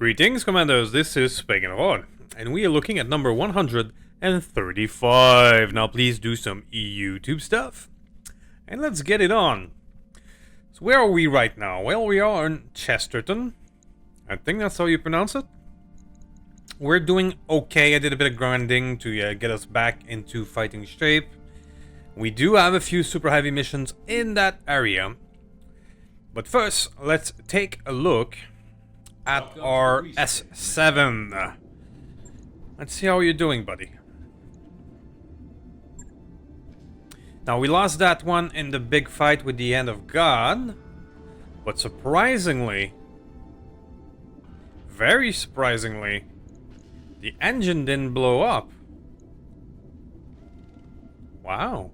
Greetings, Commandos, this is Pagan Horde, and we are looking at number 135. Now please do some YouTube stuff, and let's get it on. So where are we right now? Well, we are in Chesterton. I think that's how you pronounce it. We're doing okay. I did a bit of grinding to get us back into fighting shape. We do have a few super heavy missions in that area. But first, let's take a look at our S7. Let's see how you're doing, buddy. Now, we lost that one in the big fight with the Hand of God. But surprisingly, very surprisingly, the engine didn't blow up. Wow.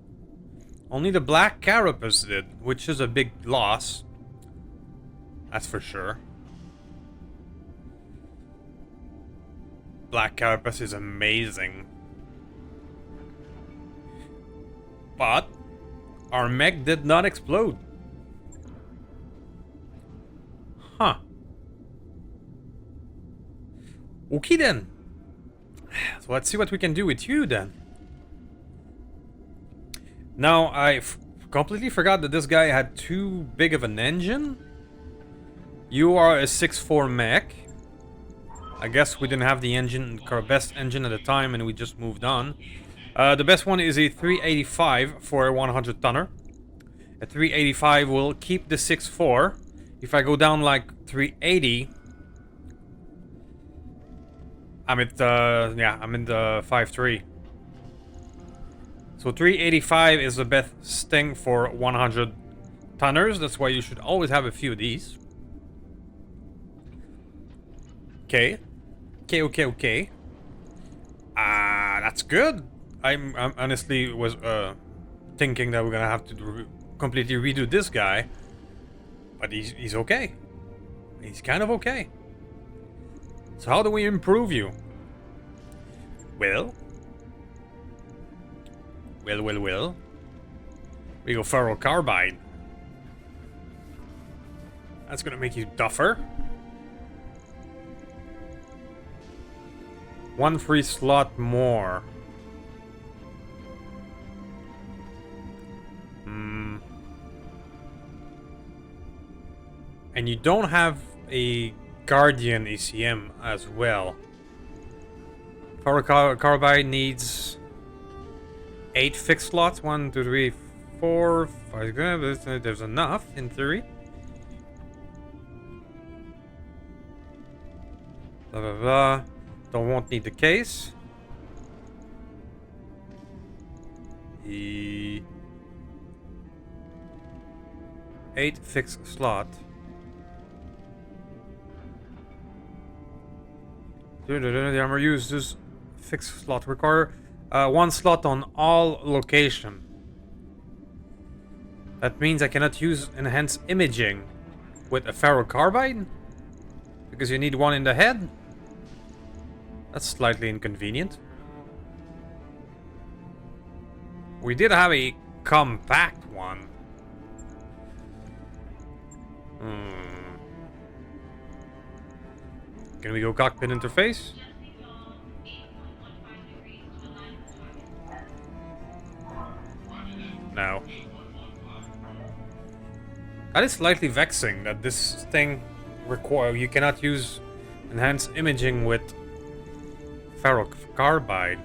Only the black carapace did, which is a big loss. That's for sure. Black carapace is amazing. But our mech did not explode. Huh. Okay then. So let's see what we can do with you then. Now, I completely forgot that this guy had too big of an engine. You are a 6.4 mech. I guess we didn't have the engine, our best engine at the time, and we just moved on. The best one is a 385 for a 100 tonner. A 385 will keep the 6.4. If I go down like 380, I'm in the 5.3. So 385 is the best thing for 100 tonners. That's why you should always have a few of these. Okay. Okay. That's good. I'm honestly was thinking that we're gonna have to completely redo this guy, but he's okay. He's kind of okay. So how do we improve you? Well. We go ferro carbide. That's gonna make you tougher. One free slot more. And you don't have a Guardian ECM as well. Ferro carbide needs 8 fixed slots. 1, 2, 3, 4, 5. There's enough in theory. Blah blah blah. Won't need the case. The 8 fixed slot. The armor uses fixed slot. Require 1 slot on all location. That means I cannot use enhanced imaging with a ferro carbide because you need 1 in the head. That's slightly inconvenient. We did have a compact one. Can we go cockpit interface? No. That is slightly vexing that this thing you cannot use enhanced imaging with ferro carbide.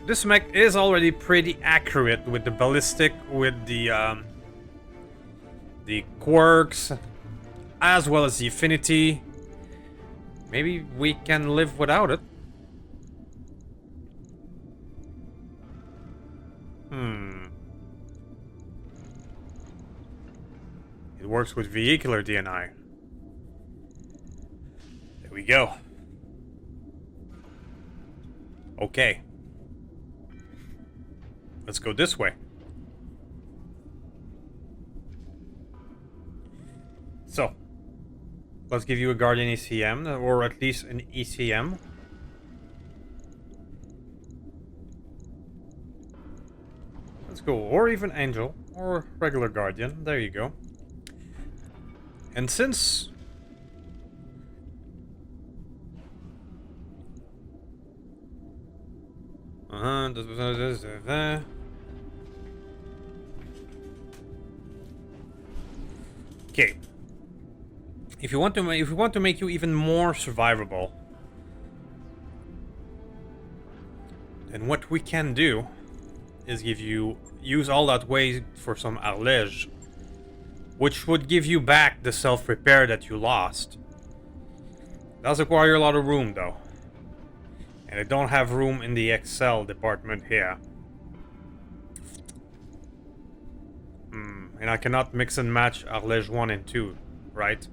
This mech is already pretty accurate with the ballistic, with the quirks, as well as the affinity. Maybe we can live without it. It works with vehicular DNI. There we go. Okay. Let's go this way. So, let's give you a Guardian ECM, or at least an ECM. Let's go, or even Angel, or regular Guardian. There you go. And since... Okay. If we want to make you even more survivable, then what we can do is use all that waste for some Salvage, which would give you back the self-repair that you lost. Does require a lot of room though. And I don't have room in the Excel department here. And I cannot mix and match Salvage 1 and 2, right?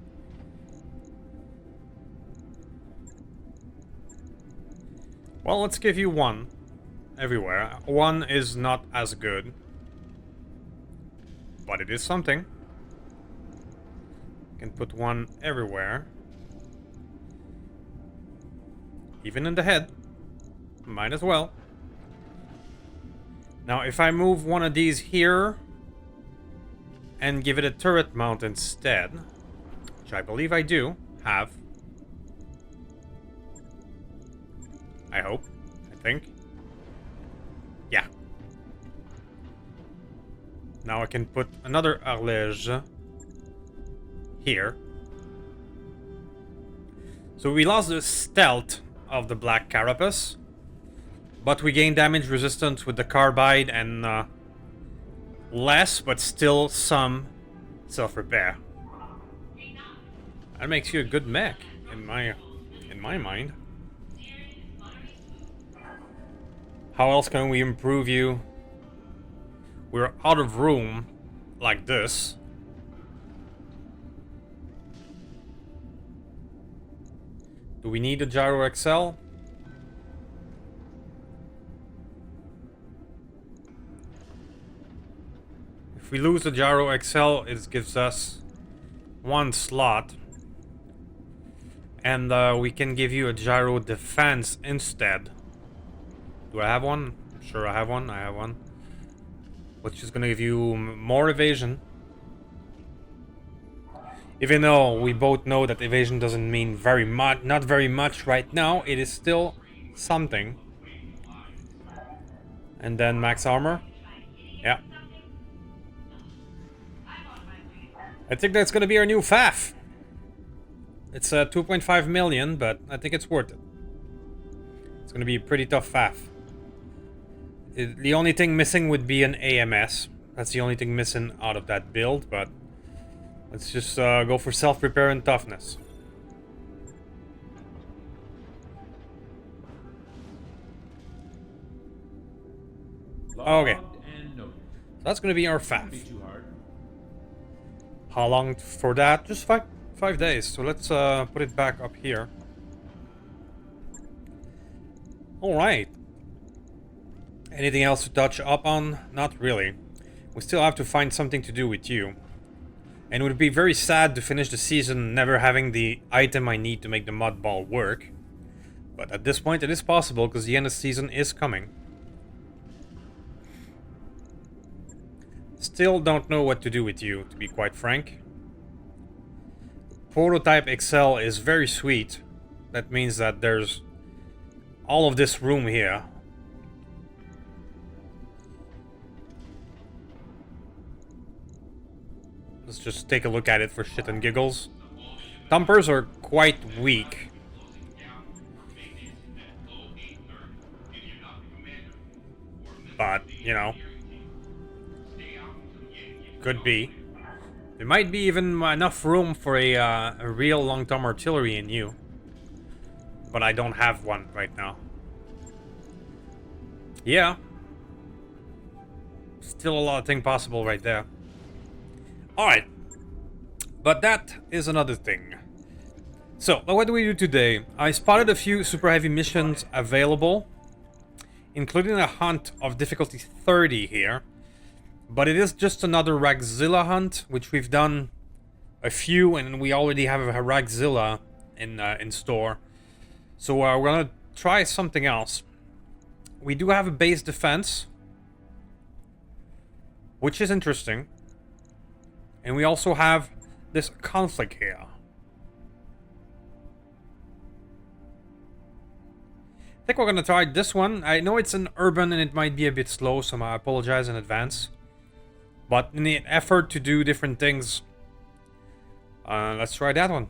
Well, let's give you 1 everywhere. 1 is not as good, but it is something. You can put 1 everywhere. Even in the head. Might as well. Now, if I move one of these here and give it a turret mount instead, which I believe I do have. I hope. I think. Yeah. Now I can put another Salvage here. So we lost the stealth of the black carapace, but we gain damage resistance with the carbide and less, but still some self-repair. That makes you a good mech, in my mind. How else can we improve you? We're out of room, like this. Do we need a Gyro XL? If we lose the Gyro XL, it gives us 1 slot. And we can give you a Gyro Defense instead. Do I have one? I'm sure I have one. I have one. Which is gonna give you more evasion. Even though we both know that evasion doesn't mean very much, not very much right now, it is still something. And then max armor. Yeah. I think that's gonna be our new FAF. It's 2.5 million, but I think it's worth it. It's gonna be a pretty tough FAF. The only thing missing would be an AMS. That's the only thing missing out of that build, but let's just go for self-repair and toughness. Okay. So that's gonna be our FAF. How long for that? Just five days. So let's put it back up here. Alright. Anything else to touch up on? Not really. We still have to find something to do with you. And it would be very sad to finish the season never having the item I need to make the mud ball work. But at this point it is possible because the end of the season is coming. Still don't know what to do with you, to be quite frank. Prototype XL is very sweet. That means that there's all of this room here. Let's just take a look at it for shit and giggles. Thumpers are quite weak. But, you know. Could be. There might be even enough room for a real long-term artillery in you. But I don't have one right now. Yeah. Still a lot of things possible right there. Alright, but that is another thing. So, what do we do today? I spotted a few super heavy missions available, including a hunt of difficulty 30 here. But it is just another Ragzilla hunt, which we've done a few, and we already have a Ragzilla in store. So we're gonna try something else. We do have a base defense, which is interesting. And we also have this conflict here. I think we're gonna try this one. I know it's an urban and it might be a bit slow, so I apologize in advance. But in the effort to do different things, let's try that one.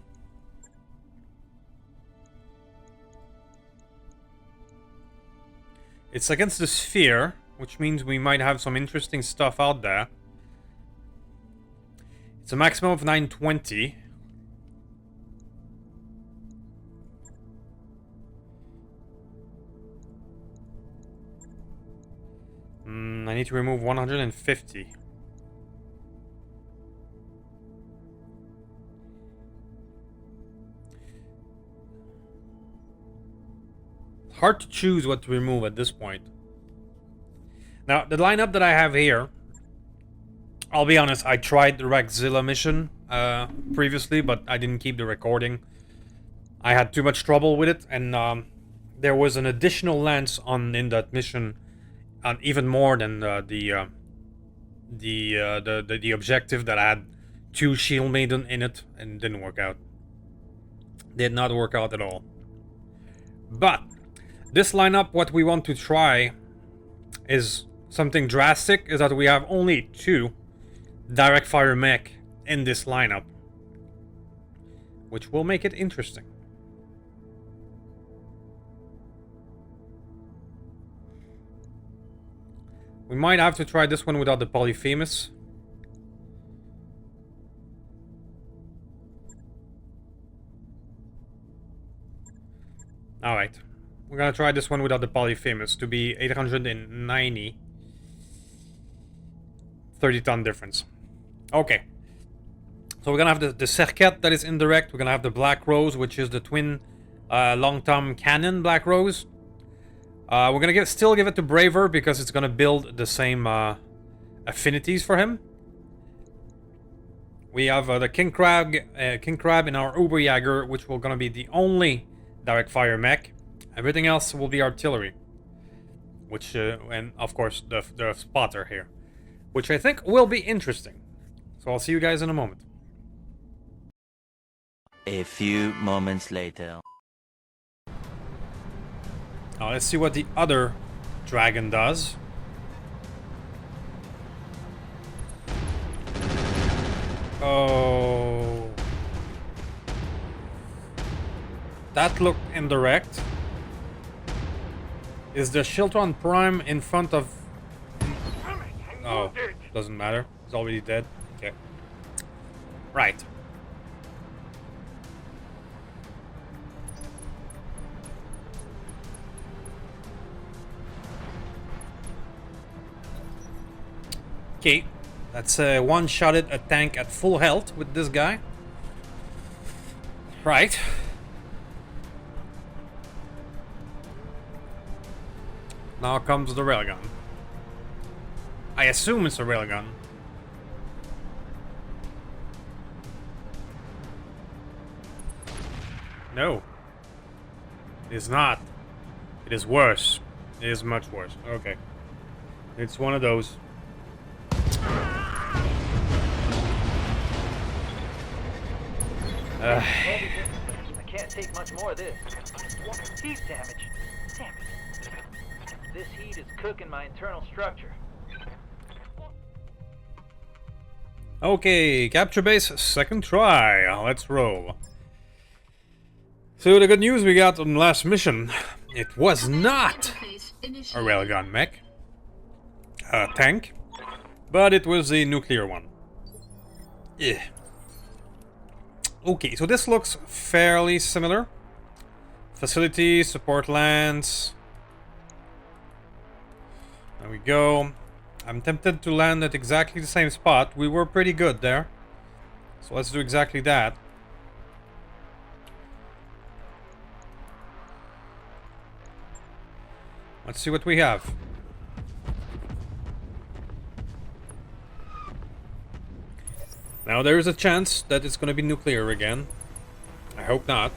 It's against the sphere, which means we might have some interesting stuff out there. It's a maximum of 920. I need to remove 150. Hard to choose what to remove at this point. Now, the lineup that I have here, I'll be honest, I tried the Rexzilla mission previously, but I didn't keep the recording. I had too much trouble with it, and there was an additional lance in that mission, even more than the objective that had 2 Shield Maiden in it, and didn't work out. Did not work out at all. But this lineup, what we want to try is something drastic, is that we have only 2 direct fire mech in this lineup, which will make it interesting. We might have to try this one without the Polyphemus. Alright. We're gonna try this one without the Polyphemus to be 890. 30-ton difference. Okay. So we're gonna have the Serket that is indirect. We're gonna have the Black Rose, which is the twin long-tom cannon Black Rose. We're gonna still give it to Braver because it's gonna build the same affinities for him. We have the King Crab in our Uberjäger, which will gonna be the only direct fire mech. Everything else will be artillery, which and of course the spotter here, which I think will be interesting. So I'll see you guys in a moment. A few moments later. Now let's see what the other dragon does. Oh, that looked indirect. Is the Shiltron Prime in front of... Oh, doesn't matter. He's already dead. Okay. Right. Okay. That's one-shotted a tank at full health with this guy. Right. Now comes the railgun. I assume it's a railgun. No. It is not. It is worse. It is much worse. Okay. It's one of those. I can't take much more of this. Heat damage. Damn it. This heat is cooking my internal structure. Okay, capture base, second try. Let's roll. So the good news we got on the last mission, it was not a railgun mech, a tank, but it was a nuclear one. Yeah. Okay, so this looks fairly similar. Facility, support lands. There we go. I'm tempted to land at exactly the same spot. We were pretty good there. So let's do exactly that. Let's see what we have. Now there is a chance that it's going to be nuclear again. I hope not.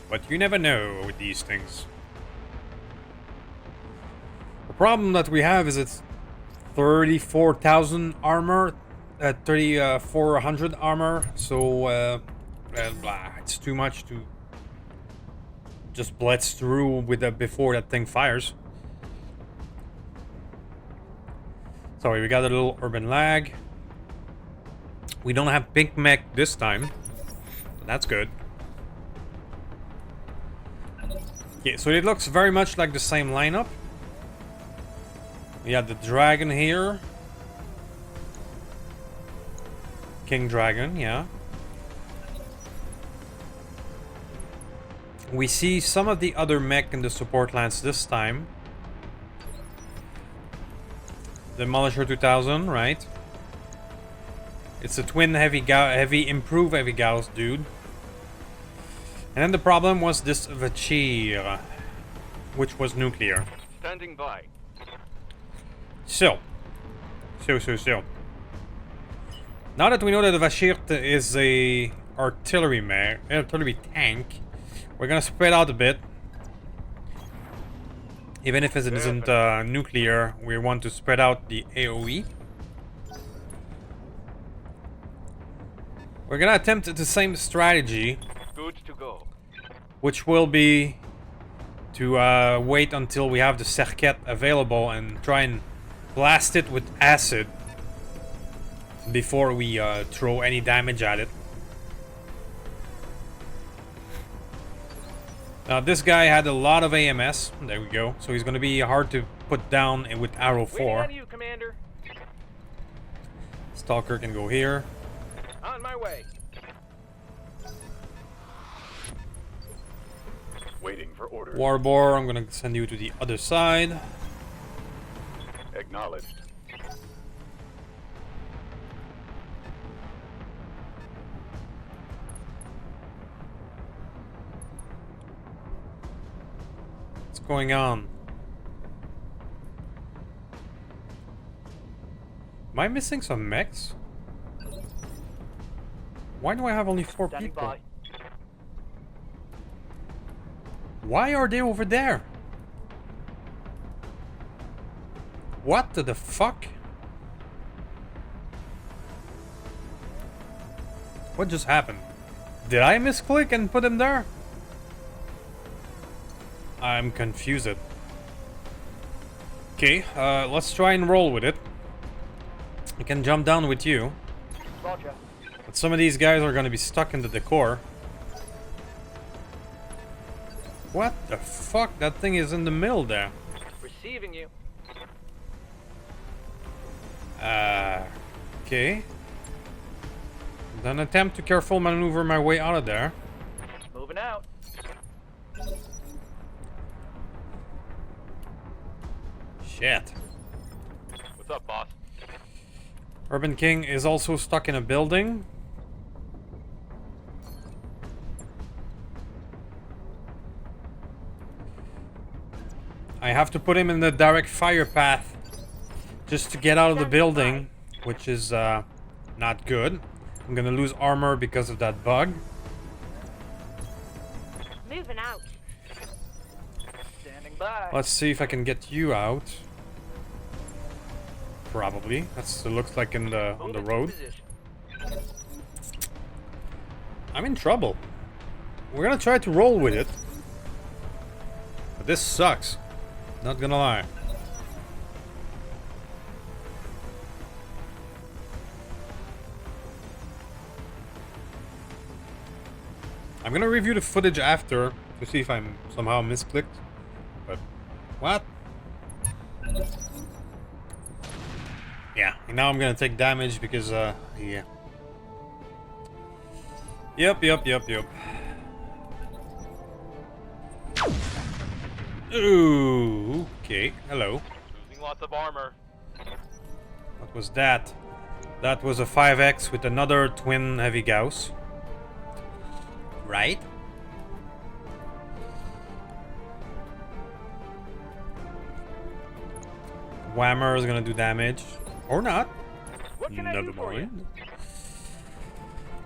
But you never know with these things. The problem that we have is it's 34,000 armor, 3400 armor, so it's too much to just blitz through with before that thing fires. Sorry, we got a little urban lag. We don't have pink mech this time. That's good. Okay, so it looks very much like the same lineup. We have the dragon here. King Dragon, yeah. We see some of the other mech in the support lands this time. Demolisher 2000, right? It's a twin improve heavy Gauss dude. And then the problem was this Vachir, which was nuclear. Standing by. So. Now that we know that the Vachir is a artillery tank, we're gonna spread out a bit. Even if it isn't nuclear, we want to spread out the AoE. We're gonna attempt the same strategy. Good to go. Which will be to wait until we have the Serket available and try and blast it with acid before we throw any damage at it. Now this guy had a lot of AMS. There we go. So he's going to be hard to put down with arrow 4. On you, Commander. Stalker can go here. On my way. Waiting for orders. Warbore, I'm going to send you to the other side. Acknowledged. What's going on? Am I missing some mechs? Why do I have only 4 Standing people? by. Why are they over there? What the fuck? What just happened? Did I misclick and put him there? I'm confused. Okay, let's try and roll with it. I can jump down with you. Roger. But some of these guys are gonna be stuck in the decor. What the fuck? That thing is in the middle there. Receiving you. Okay. Then attempt to careful maneuver my way out of there. Moving out. Shit. What's up, boss? Urban King is also stuck in a building. I have to put him in the direct fire path just to get out of the building, which is not good. I'm gonna lose armor because of that bug. Moving out. Standing by. Let's see if I can get you out. Probably. That's it looks like on the Moving to road. position. I'm in trouble. We're gonna try to roll with it. But this sucks. Not gonna lie. I'm gonna review the footage after to see if I'm somehow misclicked. But what? Yeah, and now I'm gonna take damage because yeah. Yep. Ooh, okay, hello. Losing lots of armor. What was that? That was a 5x with another twin heavy Gauss. Right? Whammer is gonna do damage. Or not. What can I Never do for you? mind.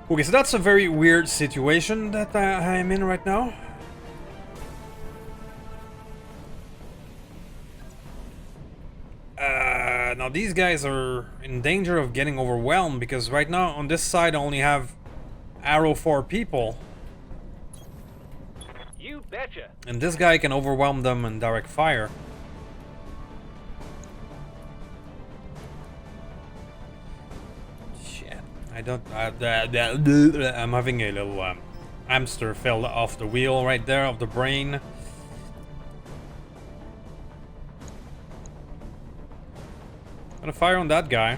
Okay, so that's a very weird situation that I'm in right now. Now these guys are in danger of getting overwhelmed because right now on this side I only have arrow 4 people. You betcha. And this guy can overwhelm them in direct fire. Shit. I don't... I'm having a little hamster fell off the wheel right there, of the brain. Gonna fire on that guy.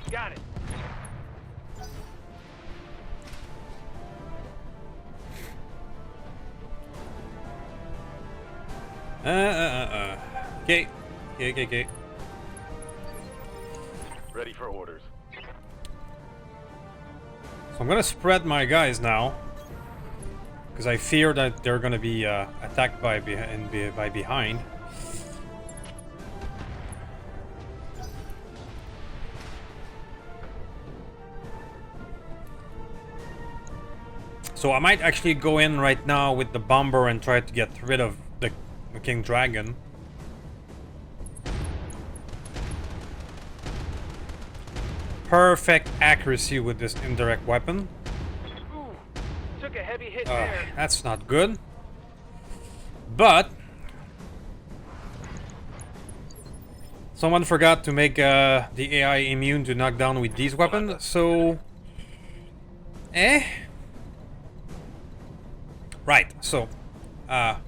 Got it. Okay. Okay. Ready for orders. So I'm gonna spread my guys now, because I fear that they're gonna be attacked by behind. So I might actually go in right now with the bomber and try to get rid of the King Dragon. Perfect accuracy with this indirect weapon. Ooh, took a heavy hit there. That's not good. But someone forgot to make the AI immune to knockdown with these weapons, so right, so the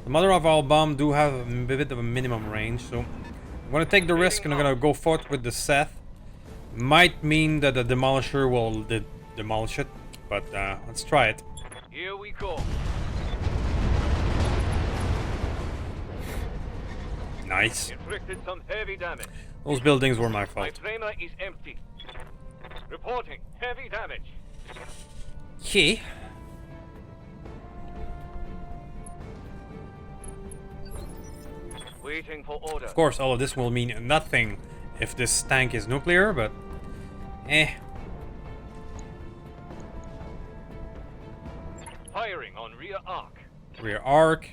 mother of all bomb do have a bit of a minimum range, so I'm gonna take the risk and I'm gonna go forth with the Seth. Might mean that the demolisher will demolish it, but let's try it. Here we go. Nice. Inflicted some heavy damage. Those buildings were my My fault. framer is empty. Reporting heavy damage. Okay. Waiting for order. Of course, all of this will mean nothing if this tank is nuclear, but Firing on rear arc. Rear arc.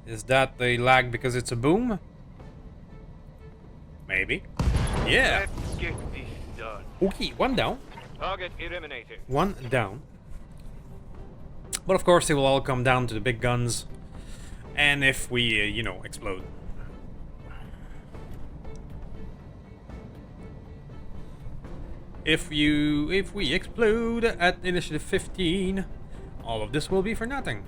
Is that the lag because it's a boom? Maybe. Yeah. Let's get this done. Okay, one down. Target eliminated. One down. But of course, it will all come down to the big guns. And if we, you know, explode. If we explode at initiative 15, all of this will be for nothing.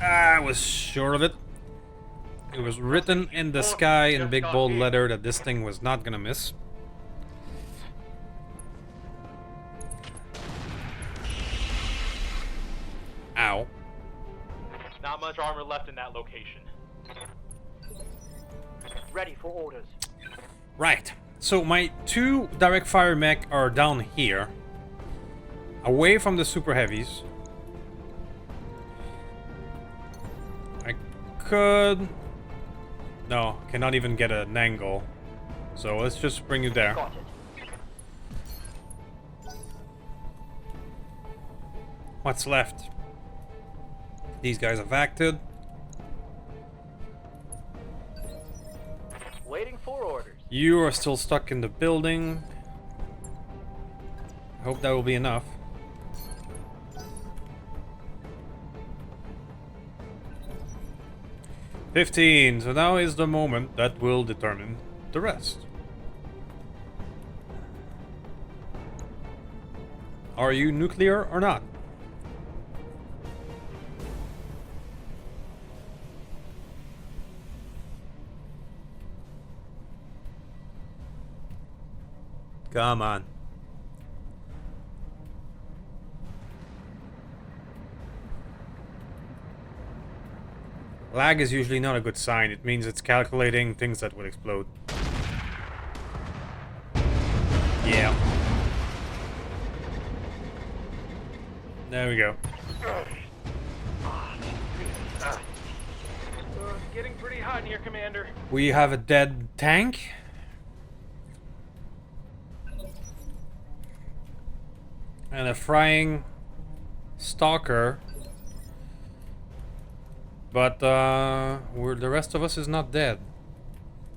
I was sure of it. It was written in the sky in big bold letter that this thing was not gonna miss. Ow. Not much armor left in that location. Ready for orders. Right. So my 2 direct fire mech are down here, away from the super heavies. I could... No, cannot even get an angle. So let's just bring you there. Got it. What's left? These guys have acted. Waiting for orders. You are still stuck in the building. I hope that will be enough. $15. So now is the moment that will determine the rest. Are you nuclear or not? Come on. Lag is usually not a good sign. It means it's calculating things that will explode. Yeah. There we go. Getting pretty hot in here, Commander. We have a dead tank. And a frying stalker But the rest of us is not dead.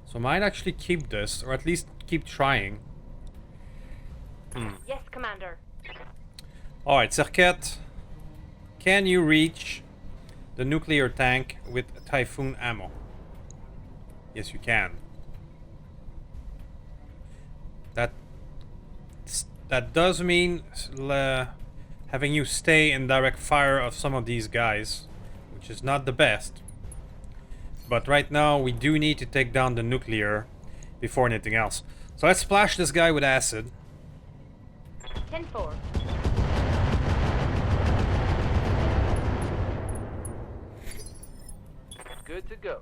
So I might actually keep this, or at least keep trying. Yes, Commander. Alright, Serket. Can you reach the nuclear tank with Typhoon ammo? Yes, you can. That does mean having you stay in direct fire of some of these guys, which is not the best. But right now we do need to take down the nuclear before anything else. So let's splash this guy with acid. 10-4. Good to go.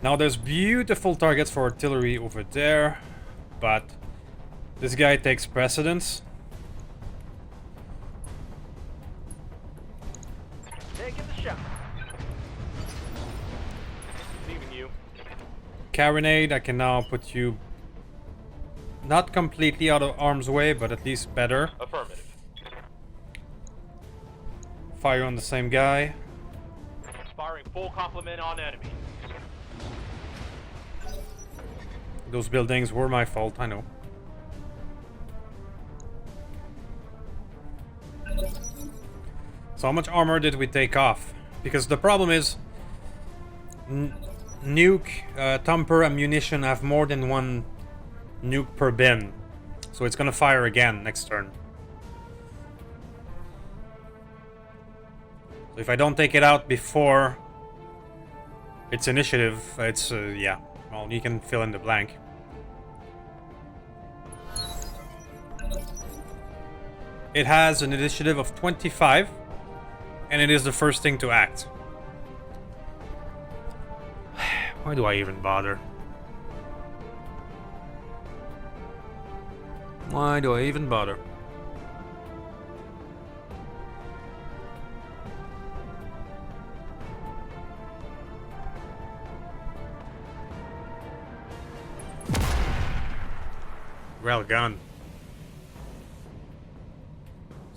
Now there's beautiful targets for artillery over there, but this guy takes precedence. Taking the shot. Leaving you. Carronade, I can now put you not completely out of harm's way, but at least better. Affirmative. Fire on the same guy. Firing full complement on enemy. Those buildings were my fault, I know. So how much armor did we take off? Because the problem is nuke, thumper, and munition have more than one nuke per bin. So it's gonna fire again next turn. So if I don't take it out before its initiative, it's, yeah. Well, you can fill in the blank. It has an initiative of 25, and it is the first thing to act. Why do I even bother? Why do I even bother? Railgun.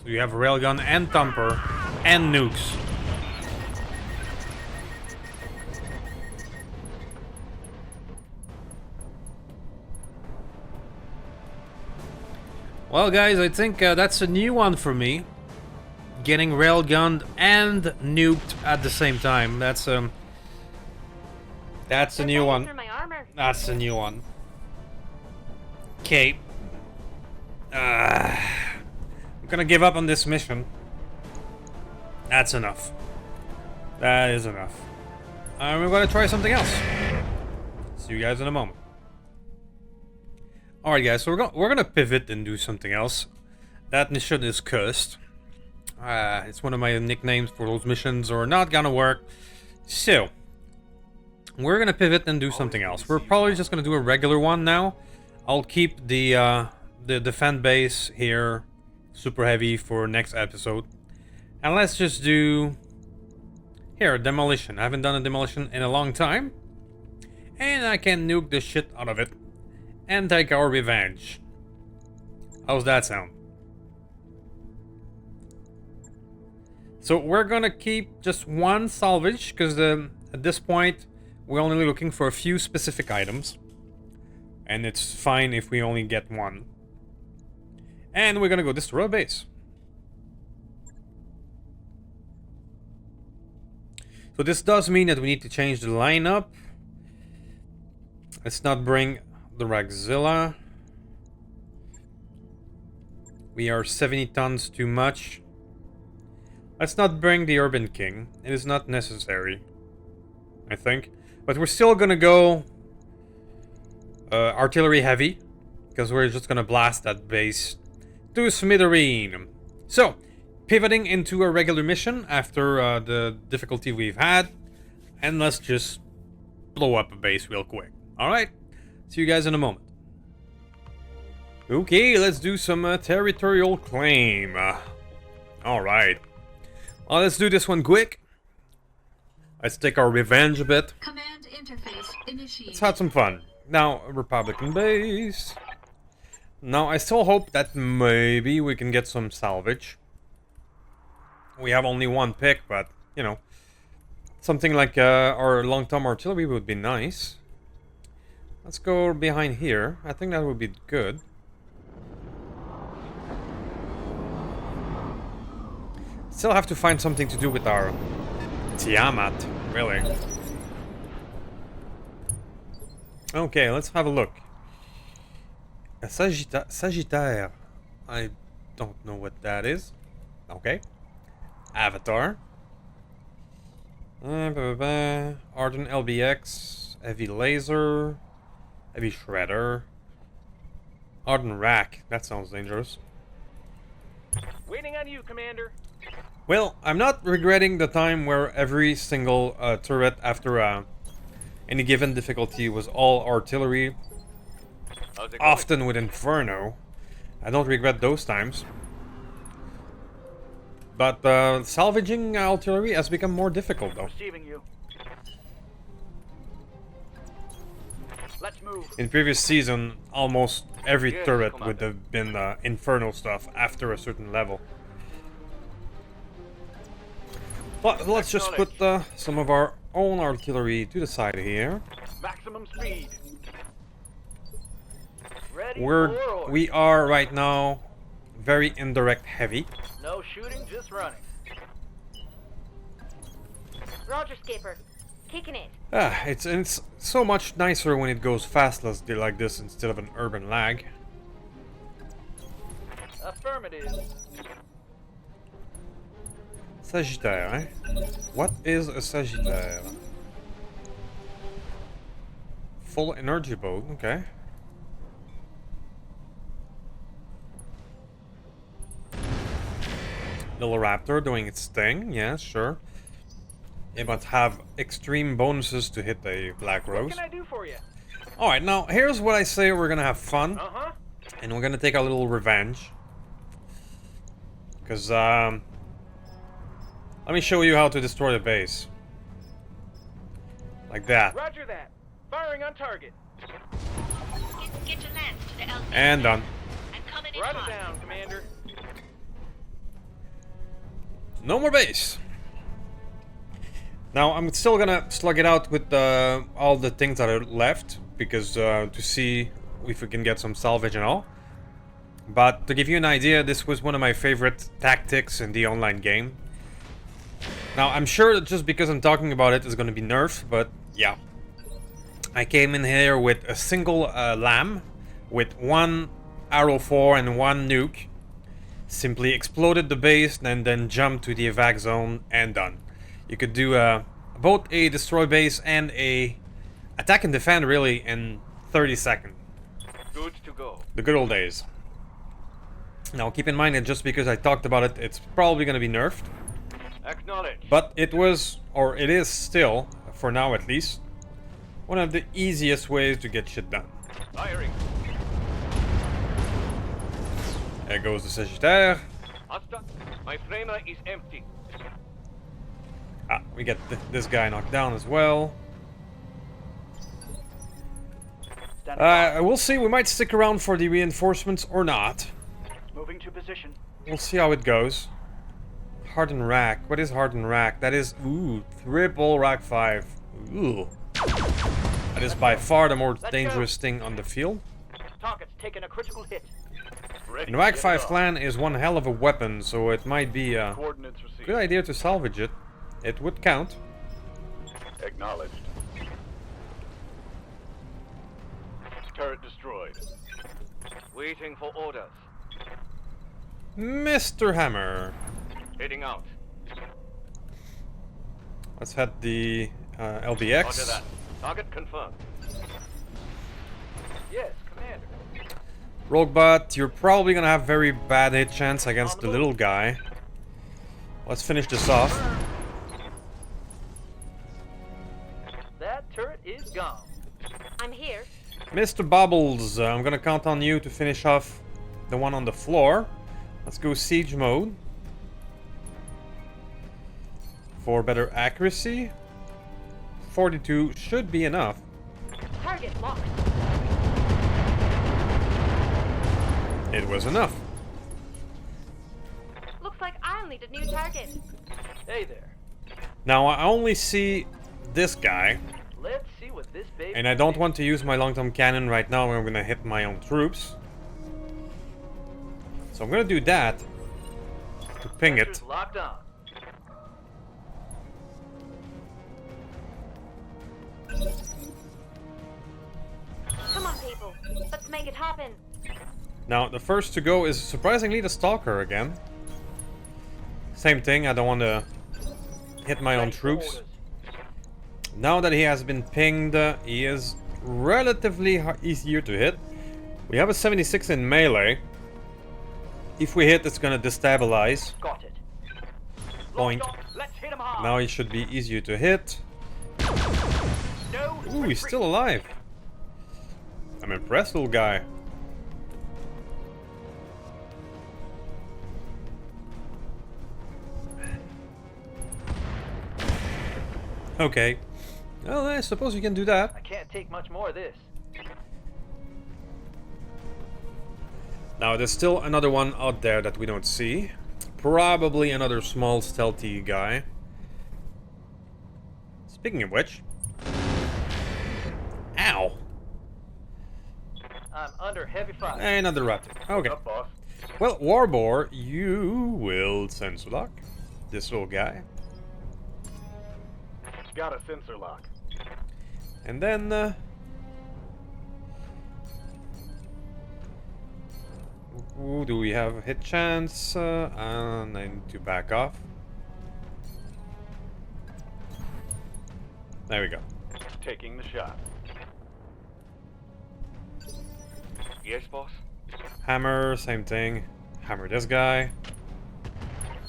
So you have railgun and thumper and nukes. Well, guys, I think that's a new one for me. Getting railgunned and nuked at the same time. That's a new one. My armor. That's a new one. Okay. I'm gonna give up on this mission. That's enough. That is enough. We're gonna try something else. See you guys in a moment. Alright guys, so we're gonna pivot and do something else. That mission is cursed. It's one of my nicknames for those missions, or not gonna work. So we're gonna pivot and do something else. We're probably just gonna do a regular one now. I'll keep the defend base here super heavy for next episode. And let's just do here, demolition. I haven't done a demolition in a long time. And I can nuke the shit out of it and take our revenge. How's that sound? So we're gonna keep just one salvage, because at this point we're only looking for a few specific items. And it's fine if we only get one. And we're gonna go destroy a base. So this does mean that we need to change the lineup. Let's not bring the Ragzilla. We are 70 tons too much. Let's not bring the Urban King. It is not necessary, I think. But we're still gonna go artillery heavy, because we're just gonna blast that base to smithereen. So, pivoting into a regular mission after the difficulty we've had, and let's just blow up a base real quick. Alright, see you guys in a moment. Okay, let's do some territorial claim. Alright. Well, let's do this one quick. Let's take our revenge a bit. Command interface initiated. Let's have some fun. Now, Republican base. Now, I still hope that maybe we can get some salvage. we have only one pick, but, you know, something like our long-term artillery would be nice. Let's go behind here. I think that would be good. Still have to find something to do with our Tiamat, really. Okay, let's have a look. A Sagittaire. I don't know what that is. Okay. Avatar. Ardent LBX. Heavy Laser. Heavy Shredder. Ardent Rack. That sounds dangerous. Waiting on you, Commander. Well, I'm not regretting the time where every single turret after any given difficulty was all artillery. How's it going? Often with Inferno. I don't regret those times. But salvaging artillery has become more difficult though. Receiving you. Let's move. In previous season, almost every Yes, turret Commander. would have been Inferno stuff after a certain level. But let's just put some of our own artillery to the side here. Maximum speed. Ready for orders. We are right now very indirect heavy. No shooting, just running. Roger, Skipper. Kicking it. It's so much nicer when it goes fast like this instead of an urban lag. Affirmative. Sagittaire, eh? What is a Sagittaire? Full energy boat, okay. Little Raptor doing its thing, yeah, sure. It must have extreme bonuses to hit a Black What Rose. can I do for you? Alright, now here's what I say we're gonna have fun. Uh-huh. And we're gonna take a little revenge. Because, let me show you how to destroy the base. Like that. Roger that. Firing on target. Get your lance to the LZ. And done. I'm coming in Write it hot. down, Commander. No more base. Now, I'm still gonna slug it out with all the things that are left. Because, to see if we can get some salvage and all. But, to give you an idea, this was one of my favorite tactics in the online game. Now, I'm sure that just because I'm talking about it is going to be nerfed, but yeah. I came in here with a single lamb, with one arrow 4 and one nuke. Simply exploded the base and then jumped to the evac zone and done. You could do both a destroy base and a attack and defend really in 30 seconds. Good to go. The good old days. Now keep in mind that just because I talked about it, it's probably going to be nerfed. Acknowledge. But it was, or it is still, for now at least, one of the easiest ways to get shit done. Firing. There goes the Sagittaire. Hostile. My framer is empty. Ah, we get this guy knocked down as well. Standing by. We'll see, we might stick around for the reinforcements or not. Moving to position. We'll see how it goes. Hardened Rack. What is Hardened Rack? That is, ooh, triple Rack 5. Ooh. That is by far the more dangerous thing on the field. Target's taking a critical hit. Ready. And Rack Get 5 it on. clan is one hell of a weapon, so it might be a Coordinates received. good idea to salvage it. It would count. Acknowledged. Turret destroyed. Waiting for orders. Mr. Hammer. Heading out. Let's head the Roger LBX. that. Target confirmed. Yes, Commander. Roguebot, you're probably gonna have very bad hit chance against the little guy. Let's finish this off. That turret is gone. I'm here. Mr. Bobbles, I'm gonna count on you to finish off the one on the floor. Let's go siege mode. For better accuracy. 42 should be enough. Target locked. It was enough. Looks like I'll Found the new target. Hey there. Now I only see this guy, Let's see what this baby. and I don't want to use my long-term cannon right now when I'm gonna hit my own troops. So I'm gonna do that to ping it. Sensors locked on. Come on, people. Let's make it happen. Now the first to go is surprisingly the Stalker again. Same thing, I don't want to hit my own Ready for troops. orders. Now that he has been pinged, he is relatively easier to hit. We have a 76 in melee. If we hit, it's gonna destabilize. Got it. Point. Locked on. Let's hit him hard. Now he should be easier to hit. No Ooh, he's retreat. still alive. I'm impressed, little guy. Okay. Well, I suppose you can do that. I can't take much more of this. Now, there's still another one out there that we don't see. Probably another small, stealthy guy. Speaking of which... Ow! I'm under heavy fire. Another rat. Okay. Up, boss. Well, Warbore, you will sensor lock this little guy. Got a sensor lock. And then... Ooh, do we have a hit chance? And I need to back off. There we go. Taking the shot. Yes, boss. Hammer, same thing. Hammer this guy.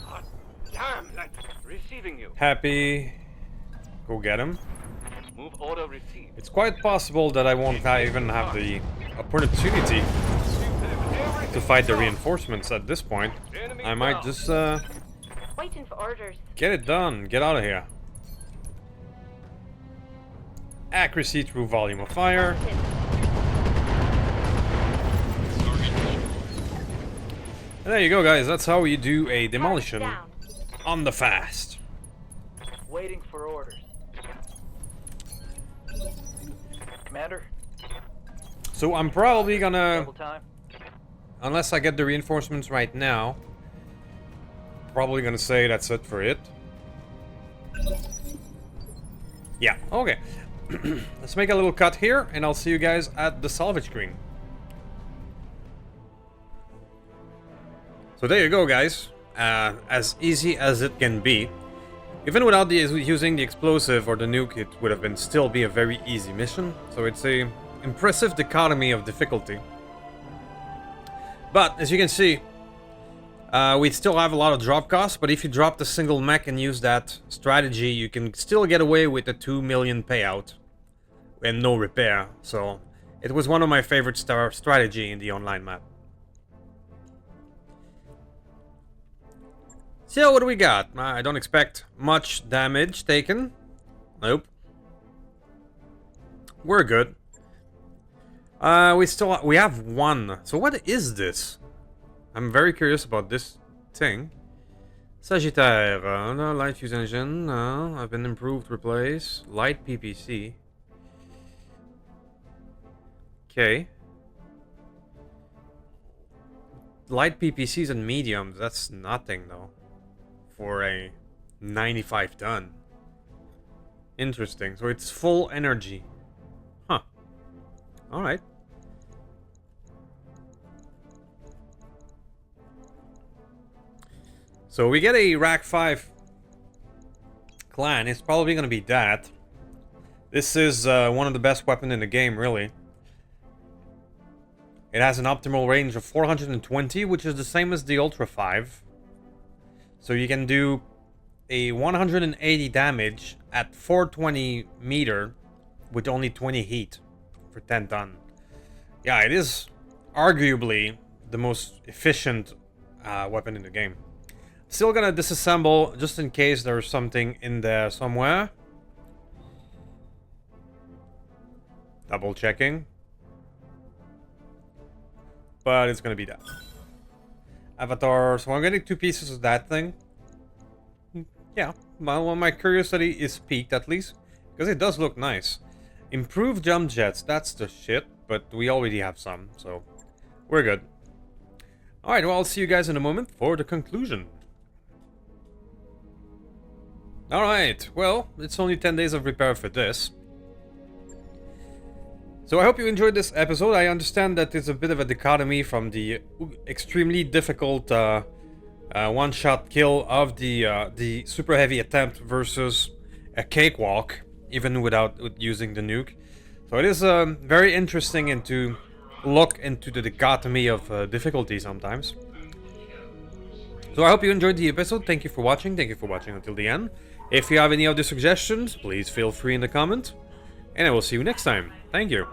Hot damn, like receiving you. Happy. Go get him. Move order received. It's quite possible that I won't even have the opportunity to fight the reinforcements at this point. I might just Waiting for orders. get it done. Get out of here. Accuracy through volume of fire. And there you go, guys. That's how you do a demolition Down. on the fast. Waiting for orders. Commander, So I'm probably gonna, double time. unless I get the reinforcements right now, probably gonna say that's it for it. Yeah, okay. Let's make a little cut here, and I'll see you guys at the salvage screen. So there you go, guys. As easy as it can be. Even without using the explosive or the nuke, it would have been still be a very easy mission. So it's a impressive dichotomy of difficulty. But as you can see, we still have a lot of drop costs. But if you drop the single mech and use that strategy, you can still get away with a 2 million payout and no repair. So it was one of my favorite strategy in the online map. So what do we got? I don't expect much damage taken. Nope. We're good. We have one. So what is this? I'm very curious about this thing. Sagittaire, no, light fuse engine, no, I've been improved, replaced. Light PPC. Okay. Light PPCs and mediums, that's nothing though. For a 95 ton. Interesting. So it's full energy. Huh. Alright. So we get a Rack 5 clan. It's probably going to be that. This is one of the best weapons in the game, really. It has an optimal range of 420, which is the same as the Ultra 5. So you can do a 180 damage at 420 meter with only 20 heat for 10 ton. Yeah, it is arguably the most efficient weapon in the game. Still gonna disassemble just in case there's something in there somewhere. Double checking. But it's gonna be that. Avatar, so I'm getting 2 pieces of that thing. yeah, well, my curiosity is piqued at least, because it does look nice. Improved jump jets, that's the shit, but we already have some, so we're good. Alright, well, I'll see you guys in a moment for the conclusion. Alright, well, it's only 10 days of repair for this. So I hope you enjoyed this episode. I understand that it's a bit of a dichotomy from the extremely difficult one-shot kill of the super heavy attempt versus a cakewalk, even without using the nuke. So it is very interesting to look into the dichotomy of difficulty sometimes. So I hope you enjoyed the episode. Thank you for watching. Thank you for watching until the end. If you have any other suggestions, please feel free in the comment. And I will see you next time. Thank you.